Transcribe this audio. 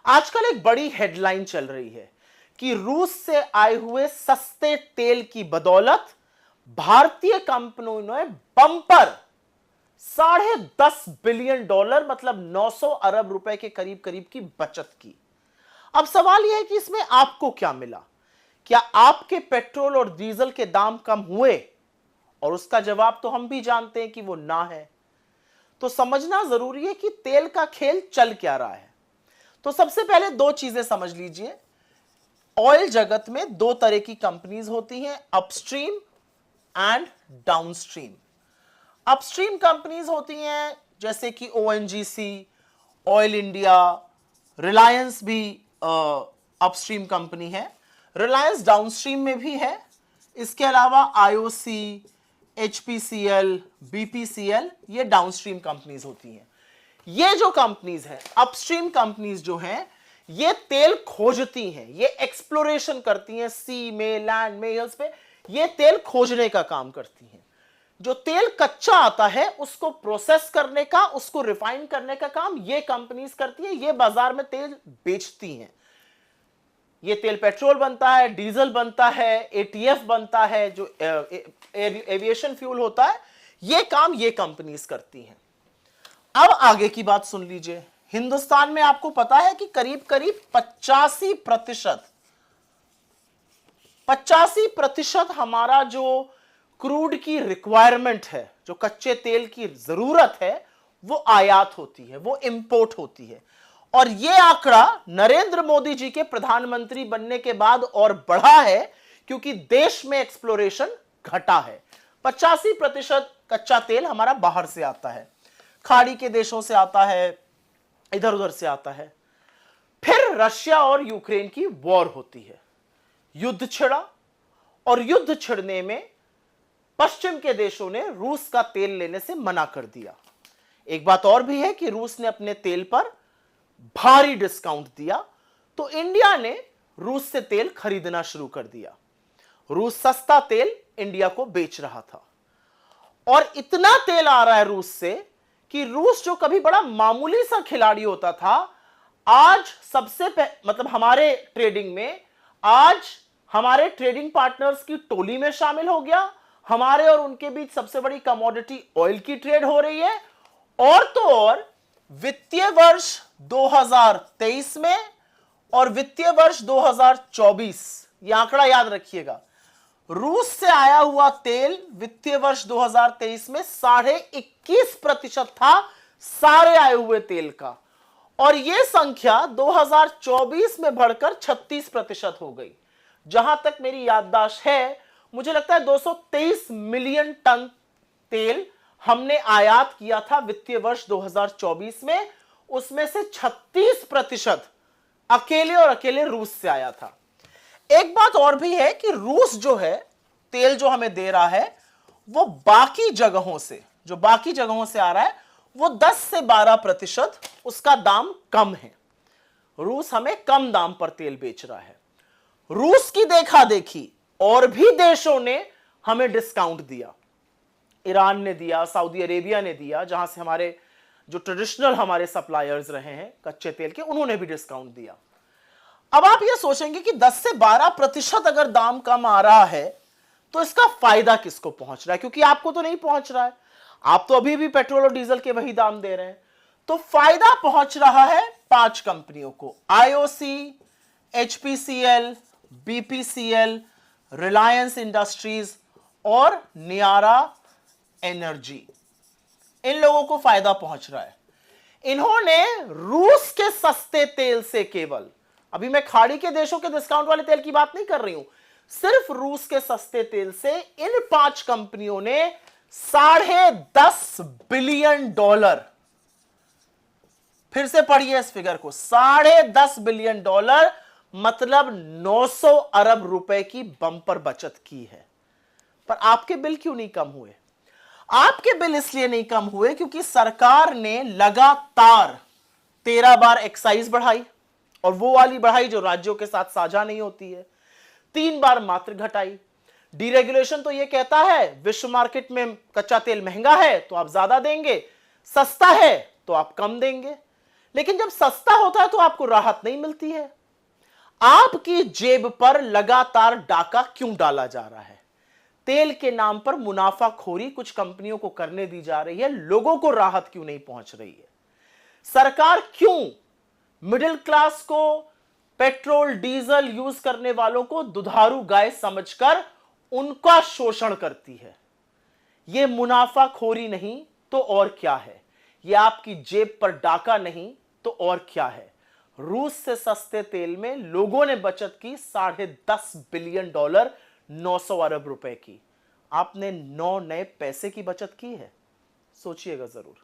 आजकल एक बड़ी हेडलाइन चल रही है कि रूस से आए हुए सस्ते तेल की बदौलत भारतीय कंपनियों ने बम्पर $10.5 बिलियन मतलब 900 अरब रुपए के करीब करीब की बचत की। अब सवाल यह है कि इसमें आपको क्या मिला? क्या आपके पेट्रोल और डीजल के दाम कम हुए? और उसका जवाब तो हम भी जानते हैं कि वो ना है। तो समझना जरूरी है कि तेल का खेल चल क्या रहा है। तो सबसे पहले दो चीजें समझ लीजिए। ऑयल जगत में दो तरह की कंपनीज होती हैं, upstream and downstream. Upstream companies होती हैं जैसे कि ओएनजीसी, ऑयल इंडिया, रिलायंस भी अपस्ट्रीम कंपनी है। रिलायंस डाउनस्ट्रीम में भी है। इसके अलावा आईओसी, एचपीसीएल, बीपीसीएल, ये डाउनस्ट्रीम कंपनीज होती हैं। ये जो कंपनीज हैं, अपस्ट्रीम कंपनीज जो हैं, ये तेल खोजती हैं, ये एक्सप्लोरेशन करती हैं, सी में, लैंड में, हिल्स पे ये तेल खोजने का काम करती हैं। जो तेल कच्चा आता है उसको प्रोसेस करने का, उसको रिफाइन करने का काम ये कंपनीज करती हैं। ये बाजार में तेल बेचती हैं। ये तेल पेट्रोल बनता है, डीजल बनता है, एटीएफ बनता है, जो एविएशन फ्यूल होता है, ये काम ये कंपनीज करती हैं। अब आगे की बात सुन लीजिए। हिंदुस्तान में आपको पता है कि करीब करीब 85% हमारा जो क्रूड की रिक्वायरमेंट है, जो कच्चे तेल की जरूरत है, वो आयात होती है, वो इंपोर्ट होती है। और यह आंकड़ा नरेंद्र मोदी जी के प्रधानमंत्री बनने के बाद और बढ़ा है, क्योंकि देश में एक्सप्लोरेशन घटा है। 85% कच्चा तेल हमारा बाहर से आता है, खाड़ी के देशों से आता है, इधर उधर से आता है। फिर रशिया और यूक्रेन की वॉर होती है, युद्ध छिड़ा, और युद्ध छिड़ने में पश्चिम के देशों ने रूस का तेल लेने से मना कर दिया। एक बात और भी है कि रूस ने अपने तेल पर भारी डिस्काउंट दिया, तो इंडिया ने रूस से तेल खरीदना शुरू कर दिया। रूस सस्ता तेल इंडिया को बेच रहा था, और इतना तेल आ रहा है रूस से कि रूस जो कभी बड़ा मामूली सा खिलाड़ी होता था, आज मतलब हमारे ट्रेडिंग में आज हमारे ट्रेडिंग पार्टनर्स की टोली में शामिल हो गया। हमारे और उनके बीच सबसे बड़ी कमोडिटी ऑयल की ट्रेड हो रही है। और तो और वित्तीय वर्ष 2023 में और वित्तीय वर्ष 2024, यह आंकड़ा याद रखिएगा, रूस से आया हुआ तेल वित्तीय वर्ष 2023 में 21.5% था सारे आए हुए तेल का, और यह संख्या 2024 में बढ़कर 36% हो गई। जहां तक मेरी याददाश्त है, मुझे लगता है 223 मिलियन टन तेल हमने आयात किया था वित्तीय वर्ष 2024 में, उसमें से 36% अकेले और अकेले रूस से आया था। एक बात और भी है कि रूस जो है तेल जो हमें दे रहा है, वो बाकी जगहों से आ रहा है, वो 10 से 12% उसका दाम कम है। रूस हमें कम दाम पर तेल बेच रहा है। रूस की देखा देखी और भी देशों ने हमें डिस्काउंट दिया। ईरान ने दिया, सऊदी अरेबिया ने दिया, जहां से हमारे जो ट्रेडिशनल हमारे सप्लायर्स रहे हैं कच्चे तेल के, उन्होंने भी डिस्काउंट दिया। अब आप ये सोचेंगे कि 10 से 12% अगर दाम कम आ रहा है तो इसका फायदा किसको पहुंच रहा है? क्योंकि आपको तो नहीं पहुंच रहा है, आप तो अभी भी पेट्रोल और डीजल के वही दाम दे रहे हैं। तो फायदा पहुंच रहा है 5 कंपनियों को, IOC, HPCL, BPCL, Reliance industries और नियारा एनर्जी। इन लोगों को फायदा पहुंच रहा है। इन्होंने रूस के सस्ते तेल से केवल, अभी मैं खाड़ी के देशों के डिस्काउंट वाले तेल की बात नहीं कर रही हूं, सिर्फ रूस के सस्ते तेल से इन 5 कंपनियों ने $10.5 बिलियन, फिर से पढ़िए इस फिगर को, $10.5 बिलियन मतलब 900 अरब रुपए की बंपर बचत की है। पर आपके बिल क्यों नहीं कम हुए? आपके बिल इसलिए नहीं कम हुए क्योंकि सरकार ने लगातार 13 बार एक्साइज बढ़ाई, और वो वाली बढ़ाई जो राज्यों के साथ साझा नहीं होती है। 3 बार मात्र घटाई। डीरेगुलेशन तो ये कहता है विश्व मार्केट में कच्चा तेल महंगा है तो आप ज्यादा देंगे, सस्ता है तो आप कम देंगे। लेकिन जब सस्ता होता है तो आपको राहत नहीं मिलती है। आपकी जेब पर लगातार डाका क्यों डाला जा रहा है? तेल के नाम पर मुनाफाखोरी कुछ कंपनियों को करने दी जा रही है, लोगों को राहत क्यों नहीं पहुंच रही है? सरकार क्यों मिडिल क्लास को, पेट्रोल डीजल यूज करने वालों को दुधारू गाय समझकर उनका शोषण करती है? यह मुनाफाखोरी नहीं तो और क्या है? यह आपकी जेब पर डाका नहीं तो और क्या है? रूस से सस्ते तेल में लोगों ने बचत की $10.5 बिलियन, 900 अरब रुपए की। आपने 9 नए पैसे की बचत की है? सोचिएगा जरूर।